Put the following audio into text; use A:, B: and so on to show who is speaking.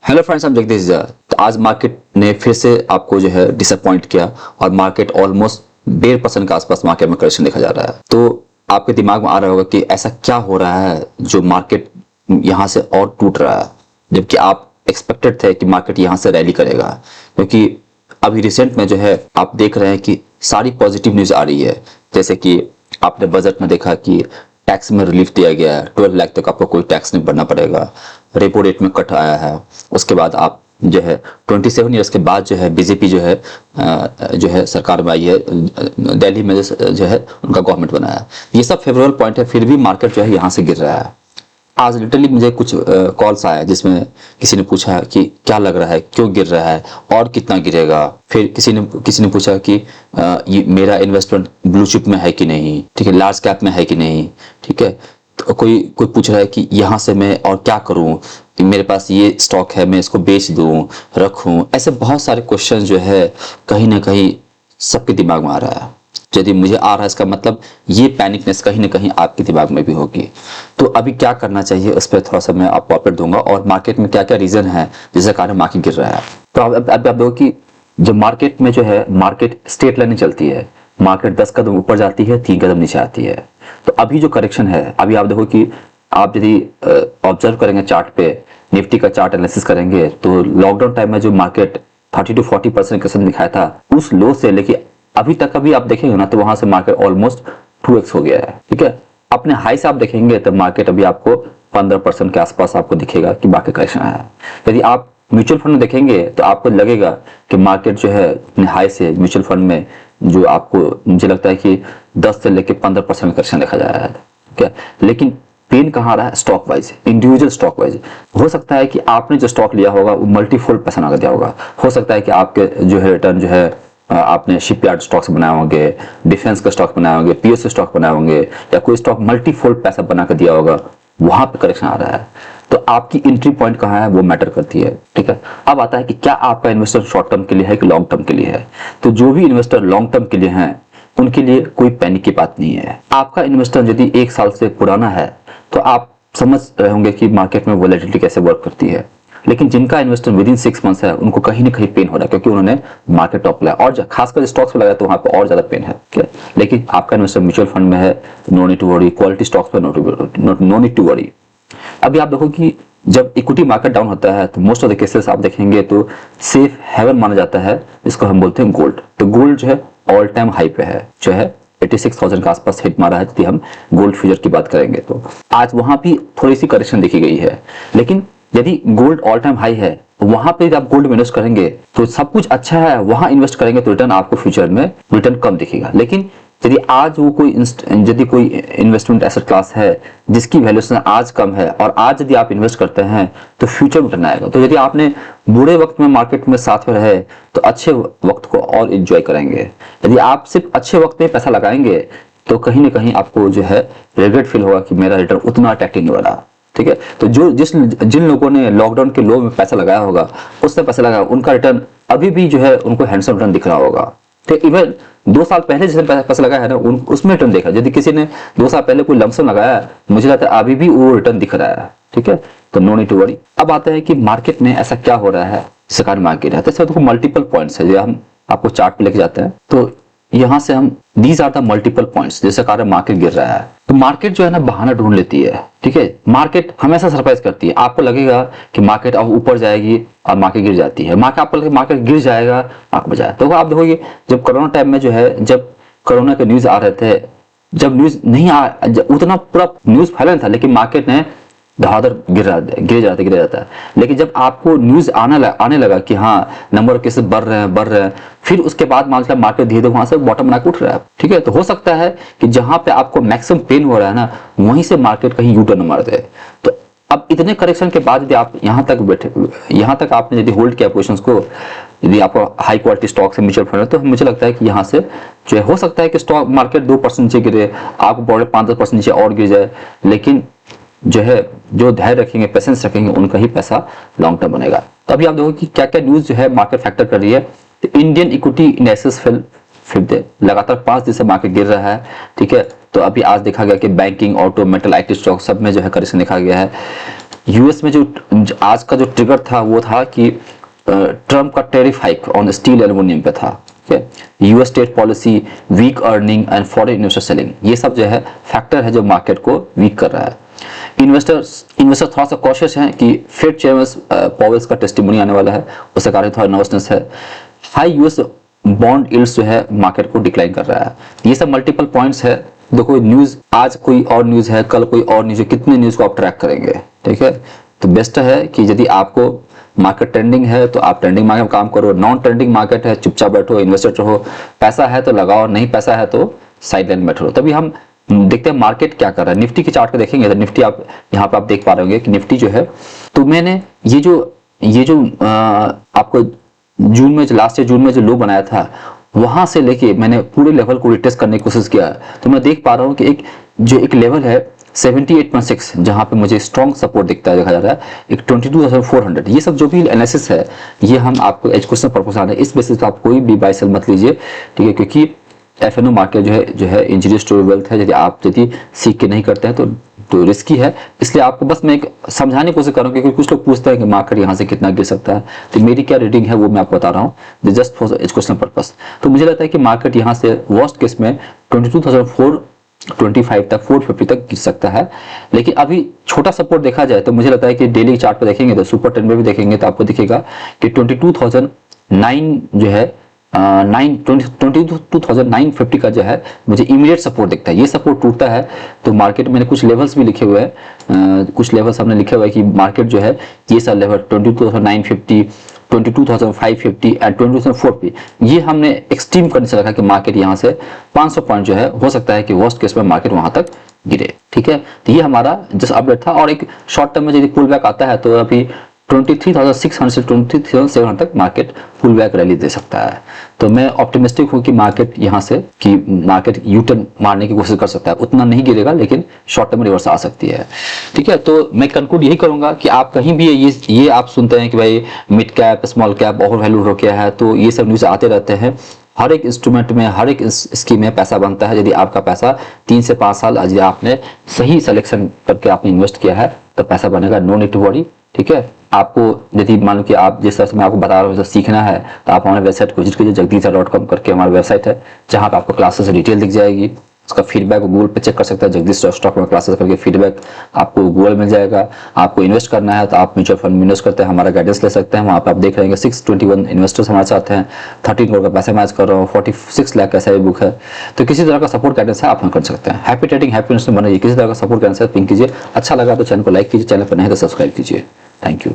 A: Hello friends, हम जगदीश झा। तो आज मार्केट ने फिर से आपको जो है डिसअपॉइंट किया और मार्केट ऑलमोस्ट 1.5% के आसपास मार्केट में करेक्शन देखा जा रहा है। तो आपके दिमाग में आ रहा होगा कि ऐसा क्या हो रहा है जो मार्केट यहाँ से और टूट रहा है, जबकि आप एक्सपेक्टेड थे कि मार्केट यहाँ से रैली करेगा। क्योंकि अभी रिसेंट में जो है आप देख रहे हैं कि सारी पॉजिटिव न्यूज आ रही है। जैसे कि आपने बजट में देखा कि टैक्स में रिलीफ दिया गया है, 12 लाख तक आपको कोई टैक्स नहीं भरना पड़ेगा। रेपो रेट में कट आया है। उसके बाद आप जो है 27 ईयर्स के बाद जो है बीजेपी जो है सरकार में आई है, दिल्ली में जो है उनका गवर्नमेंट बना है। ये सब फेवरेबल पॉइंट है, फिर भी मार्केट जो है यहाँ से गिर रहा है। आज लिटरली मुझे कुछ कॉल्स आया जिसमें किसी ने पूछा कि क्या लग रहा है, क्यों गिर रहा है और कितना गिरेगा। फिर किसी ने पूछा कि ये मेरा इन्वेस्टमेंट ब्लू चिप में है कि नहीं, ठीक है, लार्ज कैप में है कि नहीं, ठीक है। तो कोई पूछ रहा है कि यहाँ से मैं और क्या करूँ, मेरे पास ये स्टॉक है, मैं इसको बेच दूँ, रखूँ। ऐसे बहुत सारे क्वेश्चन जो है कहीं ना कहीं सबके दिमाग में आ रहा है। यदि मुझे आ रहा है, इसका मतलब ये पैनिकनेस कहीं ना कहीं आपके दिमाग में भी होगी। तो अभी क्या करना चाहिए उस पर थोड़ा सा मैं आपको अपडेट दूंगा, और मार्केट में क्या क्या रीजन है जिसके कारण मार्केट गिर रहा है। तो अब आप देखो कि जब मार्केट में जो है मार्केट स्ट्रेट लाइन चलती है, मार्केट 10 कदम ऊपर जाती है, 3 कदम नीचे आती है। तो अभी जो करेक्शन है, अभी आप देखो कि आप यदि ऑब्जर्व करेंगे चार्ट पे, निफ्टी का चार्ट एनालिसिस करेंगे, तो लॉकडाउन टाइम में जो मार्केट 30 to 40% करेक्शन दिखाया था, उस लो से लेके अभी तक अभी आप देखेंगे ना, तो वहां से मार्केट ऑलमोस्ट 2x हो गया है। ठीक है, अपने हाई से आप देखेंगे तो मार्केट अभी आपको 15% के आसपास आपको दिखेगा कि मार्केट करेक्शन है। यदि आप म्यूचुअल फंड में देखेंगे तो आपको लगेगा कि मार्केट जो है अपने हाई से म्यूचुअल फंड में जो आपको, मुझे लगता है कि 10 से लेकर 15% करेक्शन देखा जा रहा है। ठीक है, लेकिन पेन कहाँ रहा है? Stock wise, individual stock wise. हो सकता है कि आपने जो स्टॉक लिया होगा वो मल्टीफोल्ड पैसा ना दिया होगा। हो सकता है कि आपके जो है रिटर्न जो है आपने शिपयार्ड स्टॉक्स बनाए होंगे, डिफेंस का स्टॉक बनाए होंगे, पीएसयू स्टॉक बनाए होंगे, या कोई स्टॉक मल्टीफोल्ड पैसा बना कर दिया होगा, वहां पे करेक्शन आ रहा है। तो आपकी एंट्री पॉइंट कहाँ है वो मैटर करती है। ठीक है, अब आता है कि क्या आपका इन्वेस्टर शॉर्ट टर्म के लिए है कि लॉन्ग टर्म के लिए है। तो जो भी इन्वेस्टर लॉन्ग टर्म के लिए हैं उनके लिए कोई पैनिक की बात नहीं है। आपका इन्वेस्टर यदि 1 साल से पुराना है तो आप समझ रहे होंगे कि मार्केट में वोलेटिलिटी कैसे वर्क करती है। लेकिन जिनका इन्वेस्टर विद इन 6 मंथ्स है, उनको कहीं ना कहीं पेन हो रहा है, क्योंकि उन्होंने मार्केट टॉप लगाया, और खासकर स्टॉक्स पे लगाया तो वहां पे और ज्यादा पेन है। लेकिन आपका इन्वेस्टर म्यूचुअल फंड में है, no need to worry. Quality stocks पे नो नीड टू वरी। अभी आप देखो कि जब इक्विटी मार्केट डाउन होता है तो मोस्ट ऑफ द केसेस आप देखेंगे तो सेफ हेवन माना जाता है, जिसको हम बोलते हैं गोल्ड। तो गोल्ड जो है ऑल टाइम हाई पे है, जो है 86,000 के आसपास हिट मारा है। यदि हम गोल्ड फ्यूचर की बात करेंगे तो आज वहां भी थोड़ी सी करेक्शन देखी गई है। लेकिन यदि गोल्ड ऑल टाइम हाई है तो वहां पे आप गोल्ड में इन्वेस्ट करेंगे तो सब कुछ अच्छा है, वहां इन्वेस्ट करेंगे तो रिटर्न आपको फ्यूचर में रिटर्न कम दिखेगा। लेकिन यदि आज वो कोई इन्वेस्टमेंट एसेट क्लास है जिसकी वैल्यूएशन आज कम है, और आज यदि आप इन्वेस्ट करते हैं तो फ्यूचर रिटर्न आएगा। तो यदि आपने बुरे वक्त में मार्केट में साथ में रहे तो अच्छे वक्त को और एंजॉय करेंगे। यदि आप सिर्फ अच्छे वक्त में पैसा लगाएंगे तो कहीं ना कहीं आपको जो है रिग्रेट फील होगा कि मेरा रिटर्न उतना अट्रैक्टिव नहीं हो रहा। ठीक है, तो जिन लोगों ने लॉकडाउन के लो में पैसा लगाया होगा, उसने पैसा लगाया, उनका रिटर्न अभी भी जो है उनको हैंडसम रिटर्न दिख रहा होगा। ठीक, इवन 2 साल पहले जिसने पैसा लगाया है ना, उसमें रिटर्न देखा। यदि किसी ने 2 साल पहले कोई लमसम लगाया, मुझे लगता है अभी भी वो रिटर्न दिख रहा है। ठीक है, तो नो नीड टू वरी। अब आता है कि मार्केट में ऐसा क्या हो रहा है जिसके कारण मार्केट है। तो देखो मल्टीपल पॉइंट्स है, जो हम आपको चार्ट पे लेके जाते हैं, तो यहां से हम these are the multiple points जिसके कारण मार्केट गिर रहा है। तो मार्केट जो है ना बहाना ढूंढ लेती है। ठीक है, मार्केट हमेशा सरप्राइज करती है। आपको लगेगा कि मार्केट अब ऊपर जाएगी और मार्केट गिर जाती है, आपको लगेगा मार्केट गिर जाएगा, आपको बचाया। तो आप देखोगे जब कोरोना टाइम में जो है, जब कोरोना के न्यूज आ रहे थे, जब न्यूज नहीं उतना पूरा न्यूज फैला नहीं था, लेकिन मार्केट ने धड़ाधड़ गिर जाता है। लेकिन जब आपको न्यूज आने लगा कि हाँ नंबर ऑफ केसेस बढ़ रहे हैं, फिर उसके बाद मतलब मार्केट धीरे धीरे वहां से बॉटम बना के उठ रहा है। ठीक है, तो हो सकता है कि जहां पे आपको मैक्सिमम पेन हो रहा है ना, वहीं से मार्केट कहीं यू टर्न मार दे। तो अब इतने करेक्शन के बाद यदि आप यहाँ तक आपने यदि होल्ड किया पोजिशंस को, यदि आपको हाई क्वालिटी स्टॉक से म्यूचुअल फंड है, तो मुझे लगता है कि यहाँ से जो हो सकता है कि स्टॉक मार्केट 2% नीचे गिरे, आपको बॉर्डर 5-10% नीचे और गिर जाए, लेकिन जो है जो धैर्य रखेंगे, पेशेंस रखेंगे, उनका ही पैसा लॉन्ग टर्म बनेगा। तो अभी आप देखो कि क्या क्या न्यूज जो है मार्केट फैक्टर कर रही है। तो Indian equity indexes fail 5th day, लगातार 5 दिन से मार्केट गिर रहा है। ठीक है, तो अभी आज देखा गया कि banking, auto, metal, IT stock सब में जो है करेक्शन देखा गया है। यूएस में जो आज का जो ट्रिगर था वो था कि ट्रम्प का tariff hike on steel aluminium पे था। US state policy, weak earning and foreign investor selling, ये सब जो है फैक्टर है जो मार्केट को वीक कर रहा है। इन्वेस्टर थोड़ा सा कॉशियस हैं कि फेड चेयरमैन पॉवेल्स का टेस्टिमोनी आने वाला है, उसके कारण थोड़ा नर्वसनेस है। हाई यूएस बॉन्ड यील्ड्स जो है मार्केट को डिक्लाइन कर रहा है। ये सब मल्टीपल पॉइंट्स है। देखो न्यूज आज कोई और न्यूज है, कल कोई और न्यूज है, कितने न्यूज को आप ट्रैक करेंगे, ठीक है। तो बेस्ट है कि यदि आपको मार्केट ट्रेंडिंग है तो आप ट्रेंडिंग मार्केट में काम करो, नॉन ट्रेंडिंग मार्केट है चुपचाप बैठो, इन्वेस्टर रहो, पैसा है तो लगाओ, नहीं पैसा है तो साइडलाइन में बैठो। तभी हम देखते हैं मार्केट क्या कर रहा है। निफ्टी के चार्ट को देखेंगे तो निफ्टी आप यहाँ पे आप देख पा रहे होंगे कि निफ्टी जो है, तो मैंने ये जो आपको जून में, लास्ट ईयर जून में जो लो बनाया था, वहां से लेके मैंने पूरे लेवल को रिटेस्ट करने की कोशिश किया। तो मैं देख पा रहा हूँ कि एक लेवल है 78.6, जहां पे मुझे स्ट्रॉन्ग सपोर्ट दिखता है, देखा जा रहा है एक 22,400। ये सब जो भी एनालिसिस है ये हम आपको एजुकेशनल पर्पस आ रहे हैं, इस बेसिस पे आप कोई भी बाय सेल मत लीजिए, ठीक है। क्योंकि एफएनओ मार्केट जो है इंजीनियर्स टू वेल्थ है, यदि सीख के नहीं करते हैं तो रिस्की है। इसलिए आपको बस मैं एक समझाने की कोशिश कर रहा हूँ, क्योंकि कुछ लोग पूछते हैं कि मार्केट यहाँ से कितना गिर सकता है, तो मेरी क्या रीडिंग है वो मैं आपको बता रहा हूँ, जस्ट फॉर एजुकेशनल पर्पस। तो मुझे लगता है कि मार्केट यहाँ से वर्स्ट केस में 22,425 तक, 450 तक गिर सकता है। लेकिन अभी छोटा सपोर्ट देखा जाए तो मुझे लगता है कि डेली चार्ट पे देखेंगे तो सुपर ट्रेंड में भी देखेंगे तो आपको दिखेगा कि 22,009 जो है 22,950 का जो है मुझे इमीडिएट सपोर्ट दिखता है। ये सपोर्ट टूटता है तो मार्केट, मैंने कुछ लेवल्स भी लिखे हुए हैं, कुछ लेवल्स हमने लिखे हुए हैं कि मार्केट जो है ये सब लेवल 22,950, 22,550 एंड 22,450, ये हमने एक्सट्रीम कंडीशन रखा कि मार्केट यहाँ से 500 पॉइंट जो है हो सकता है कि वर्स्ट केस में मार्केट वहां तक गिरे, ठीक है। तो ये हमारा जस्ट अपडेट था। और एक शॉर्ट टर्म में यदि पुल बैक आता है तो अभी 23,600 23,700 तक मार्केट पुल बैक रैली दे सकता है। तो मैं ऑप्टिमिस्टिक हूं कि मार्केट यहां से मार्केट यू टर्न मारने की कोशिश कर सकता है। उतना नहीं गिरेगा लेकिन शॉर्ट टर्म रिवर्स आ सकती है, ठीक है। तो मैं कंक्लूड यही करूंगा कि आप कहीं भी ये आप सुनते हैं कि भाई mid cap, small cap, over value हो गया है, तो ये सब न्यूज आते रहते हैं। हर एक इंस्ट्रूमेंट में, हर एक स्कीम में पैसा बनता है। यदि आपका पैसा 3 से 5 साल यदि आपने सही सिलेक्शन करके आपने इन्वेस्ट किया है तो पैसा बनेगा, नो नीड टू वरी, ठीक है। आपको यदि मान लो कि आप जिस तरह से मैं आपको बता रहा हूँ सीखना है तो आप हमारे वेबसाइट को विजिट कीजिए, jagdish.com करके हमारा वेबसाइट है, जहाँ पे आपको क्लासेस डिटेल दिख जाएगी। उसका फीडबैक गूगल पे चेक कर सकते हैं, जगदीश स्टॉक में क्लासेस करके फीडबैक आपको गूगल मिल जाएगा। आपको इन्वेस्ट करना है तो आप म्यूचुअल फंड में इन्वेस्ट करते हैं, हमारा गाइडेंस ले सकते हैं। वहाँ पे आप देख रहे हैं 621 इन्वेस्टर्स हमारे साथ हैं, 13 करोड़ का पैसा मैच कर रहा हूँ, 46 लाख का ऐसा बुक है। तो किसी तरह का सपोर्ट गाइडेंस है आप कर सकते हैं। हैप्पी ट्रेडिंग, हैप्पी इन्वेस्टमेंट बनाइए। किसी तरह का सपोर्ट गाइडेंस है पिंक कीजिए। अच्छा लगा तो चैनल को लाइक कीजिए, चैनल पर नहीं तो सब्सक्राइब कीजिए। Thank you.